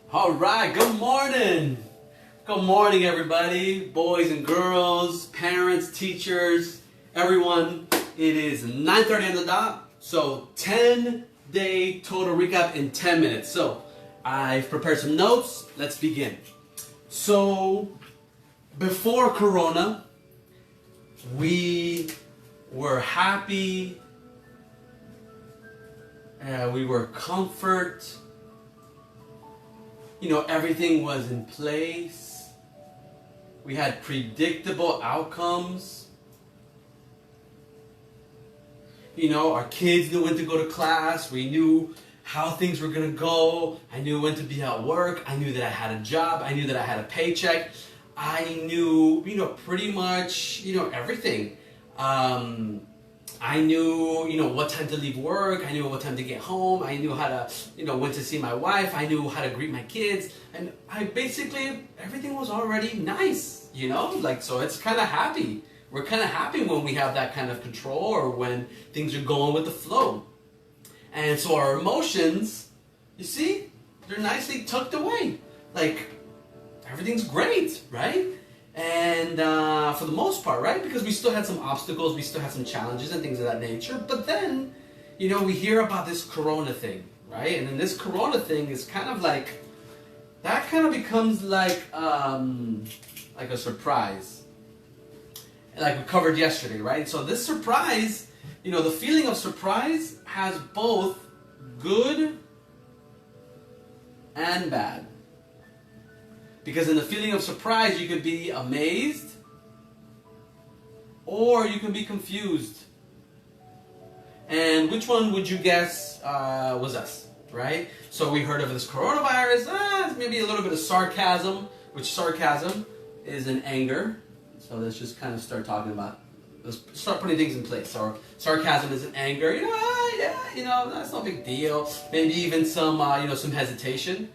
All right, good morning. Good morning, everybody, boys and girls, parents, teachers, everyone. It is 9:30 on the dot, so 10-day total recap in 10 minutes. So I've prepared some notes. Let's begin. So before Corona, we were happy, we were comfort. Everything was in place. We had predictable outcomes. Our kids knew when to go to class. We knew how things were going to go. I knew when to be at work. I knew that I had a job. I knew that I had a paycheck. I knew, pretty much, everything. I knew, what time to leave work. I knew what time to get home. I knew how to, when to see my wife. I knew how to greet my kids. And everything was already nice, so it's kind of happy. We're kind of happy when we have that kind of control or when things are going with the flow. And so our emotions, you see, they're nicely tucked away. Like, everything's great, right? And for the most part, right? Because we still had some obstacles, we still had some challenges and things of that nature. But then, we hear about this Corona thing, right? And then this Corona thing is kind of like, that kind of becomes like a surprise. Like we covered yesterday, right? So this surprise, the feeling of surprise has both good and bad. Because in the feeling of surprise, you could be amazed or you can be confused. And which one would you guess was us, right? So we heard of this coronavirus, it's maybe a little bit of sarcasm, which sarcasm is an anger. So let's just kind of start talking about, let's start putting things in place. So sarcasm is an anger, that's no big deal. Maybe even some, some hesitation.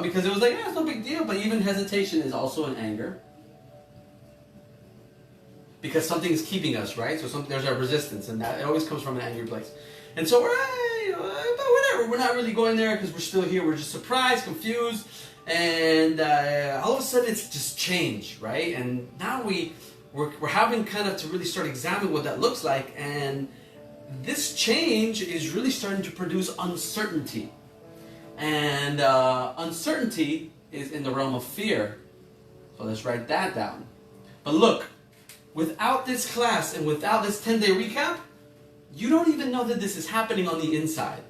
Because it was like, it's no big deal, but even hesitation is also an anger. Because something is keeping us, right? So there's a resistance, and that it always comes from an angry place. And so but whatever, we're not really going there because we're still here. We're just surprised, confused, and all of a sudden it's just change, right? And now we're having kind of to really start examining what that looks like, and this change is really starting to produce uncertainty. And uncertainty is in the realm of fear. So let's write that down. But look, without this class and without this 10-day recap, you don't even know that this is happening on the inside.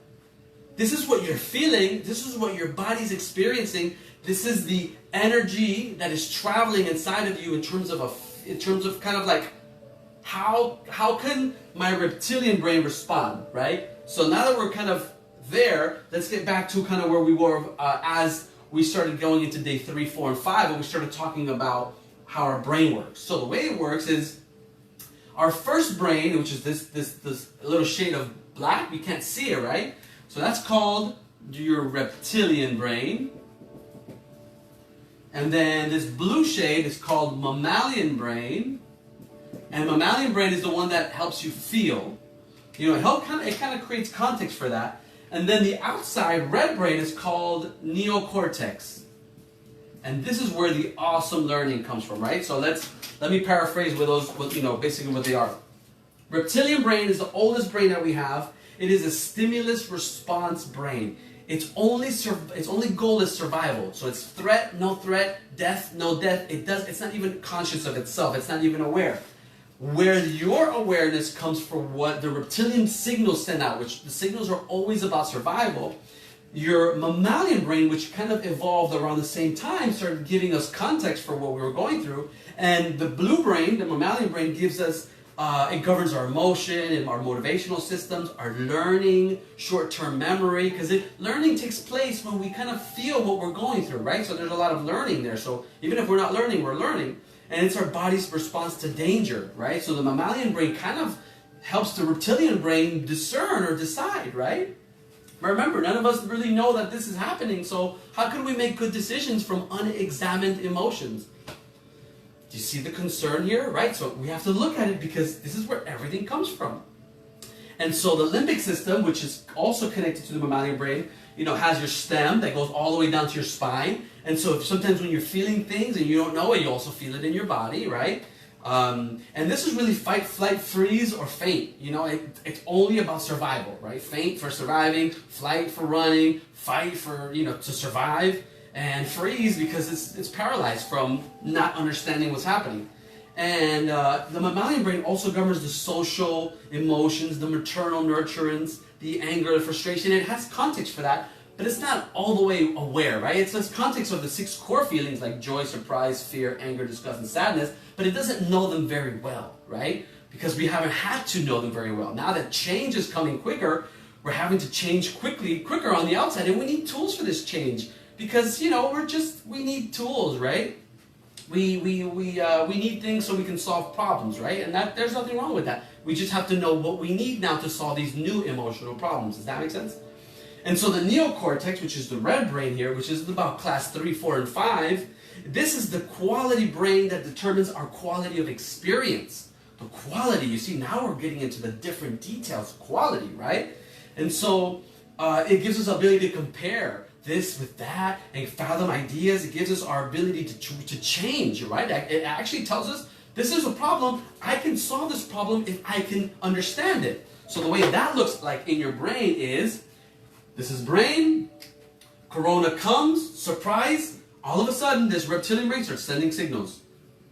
This is what you're feeling. This is what your body's experiencing. This is the energy that is traveling inside of you in terms of kind of like, how can my reptilian brain respond, right? So now that we're kind of there, let's get back to kind of where we were as we started going into day 3, 4, and 5, and we started talking about how our brain works. So the way it works is our first brain, which is this little shade of black, we can't see it, right? So that's called your reptilian brain. And then this blue shade is called mammalian brain. And mammalian brain is the one that helps you feel. It kind of creates context for that. And then the outside red brain is called neocortex. And this is where the awesome learning comes from, right? So let me paraphrase basically what they are. Reptilian brain is the oldest brain that we have. It is a stimulus response brain. Its only goal is survival. So it's threat, no threat, death, no death. It's not even conscious of itself. It's not even aware. Where your awareness comes from what the reptilian signals send out, which the signals are always about survival, your mammalian brain, which kind of evolved around the same time, started giving us context for what we were going through. And the blue brain, the mammalian brain, gives us, it governs our emotion and our motivational systems, our learning, short-term memory, because learning takes place when we kind of feel what we're going through, right? So there's a lot of learning there. So even if we're not learning, we're learning. And it's our body's response to danger, right? So the mammalian brain kind of helps the reptilian brain discern or decide, right? But remember, none of us really know that this is happening, so how can we make good decisions from unexamined emotions? Do you see the concern here, right? So we have to look at it because this is where everything comes from. And so the limbic system, which is also connected to the mammalian brain, has your stem that goes all the way down to your spine. And so sometimes when you're feeling things and you don't know it, you also feel it in your body, right? And this is really fight, flight, freeze, or faint. It's only about survival, right? Faint for surviving, flight for running, fight for, to survive, and freeze because it's paralyzed from not understanding what's happening. And the mammalian brain also governs the social emotions, the maternal nurturance, the anger, the frustration. It has context for that, but it's not all the way aware, right? It says context of the 6 core feelings like joy, surprise, fear, anger, disgust, and sadness, but it doesn't know them very well, right? Because we haven't had to know them very well. Now that change is coming quicker, we're having to change quicker on the outside, and we need tools for this change because, we need tools, right? We need things so we can solve problems, right? And there's nothing wrong with that. We just have to know what we need now to solve these new emotional problems. Does that make sense? And so the neocortex, which is the red brain here, which is about class 3, 4, and 5, this is the quality brain that determines our quality of experience. The quality, you see, now we're getting into the different details, quality, right? And so it gives us the ability to compare this with that and fathom ideas. It gives us our ability to change, right? It actually tells us this is a problem. I can solve this problem if I can understand it. So the way that looks like in your brain is, this is brain, corona comes, surprise, all of a sudden this reptilian brain starts sending signals.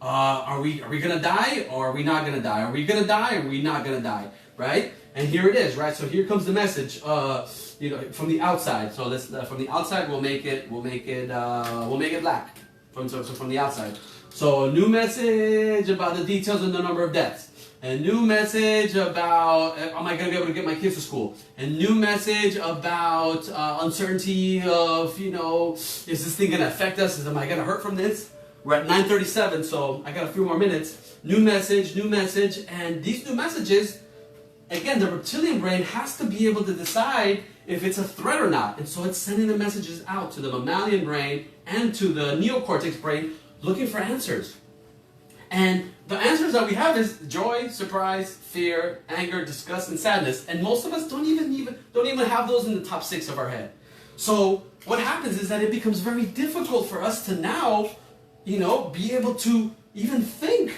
Are we gonna die or are we not gonna die? Are we gonna die or are we not gonna die? Right? And here it is, right? So here comes the message, from the outside. So let's from the outside we'll make it black. From the outside. So a new message about the details and the number of deaths. A new message about am I gonna be able to get my kids to school? A new message about uncertainty of is this thing gonna affect us? Am I gonna hurt from this? We're at 9:37, so I got a few more minutes. New message, and these new messages, again, the reptilian brain has to be able to decide if it's a threat or not. And so it's sending the messages out to the mammalian brain and to the neocortex brain looking for answers. And the answers that we have is joy, surprise, fear, anger, disgust, and sadness. And most of us don't even have those in the top 6 of our head. So what happens is that it becomes very difficult for us to now, be able to even think.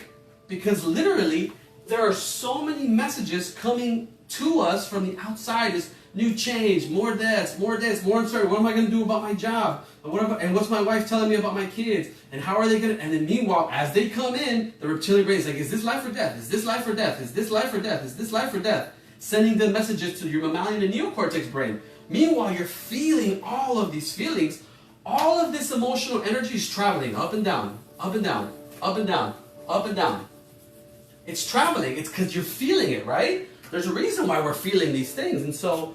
Because literally, there are so many messages coming to us from the outside. This new change, more deaths, more uncertainty. What am I going to do about my job? And what's my wife telling me about my kids? And how are they going to? And then meanwhile, as they come in, the reptilian brain is like, is this life or death? Is this life or death? Is this life or death? Is this life or death? Sending the messages to your mammalian and neocortex brain. Meanwhile, you're feeling all of these feelings. All of this emotional energy is traveling up and down, up and down, up and down, up and down. It's traveling. It's because you're feeling it, right? There's a reason why we're feeling these things. And so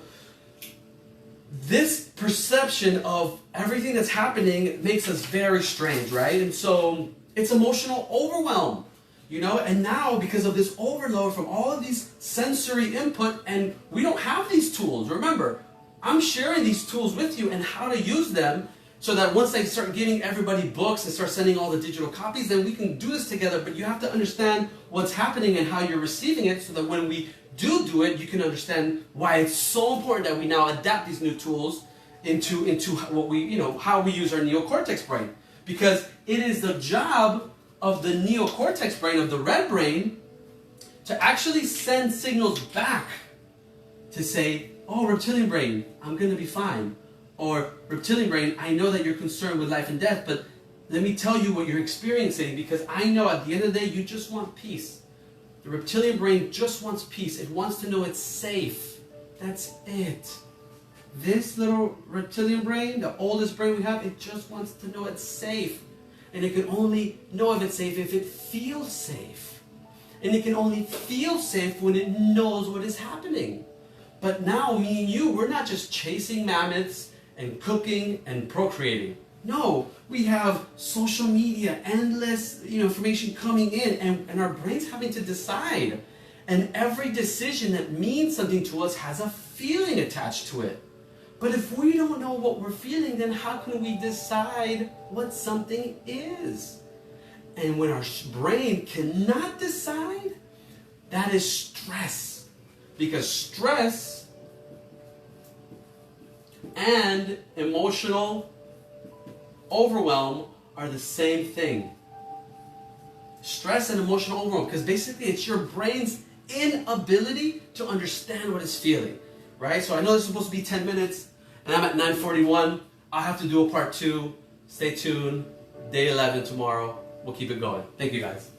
this perception of everything that's happening makes us very strange, right? And so it's emotional overwhelm, and now because of this overload from all of these sensory input, and we don't have these tools. Remember, I'm sharing these tools with you and how to use them so that once I start giving everybody books and start sending all the digital copies, then we can do this together. But you have to understand what's happening and how you're receiving it so that when we do it, you can understand why it's so important that we now adapt these new tools into what we, how we use our neocortex brain. Because it is the job of the neocortex brain, of the red brain, to actually send signals back to say, oh, reptilian brain, I'm going to be fine. Or reptilian brain, I know that you're concerned with life and death, but let me tell you what you're experiencing, because I know at the end of the day, you just want peace. The reptilian brain just wants peace. It wants to know it's safe. That's it. This little reptilian brain, the oldest brain we have, it just wants to know it's safe. And it can only know if it's safe if it feels safe. And it can only feel safe when it knows what is happening. But now, me and you, we're not just chasing mammoths and cooking and procreating. No, we have social media, endless information coming in, and our brain's having to decide. And every decision that means something to us has a feeling attached to it. But if we don't know what we're feeling, then how can we decide what something is? And when our brain cannot decide, that is stress. Because stress and emotional overwhelm are the same thing. Stress and emotional overwhelm, because basically it's your brain's inability to understand what it's feeling, right? So I know this is supposed to be 10 minutes, and I'm at 9:41. I'll have to do a part 2. Stay tuned. Day 11 tomorrow. We'll keep it going. Thank you, guys.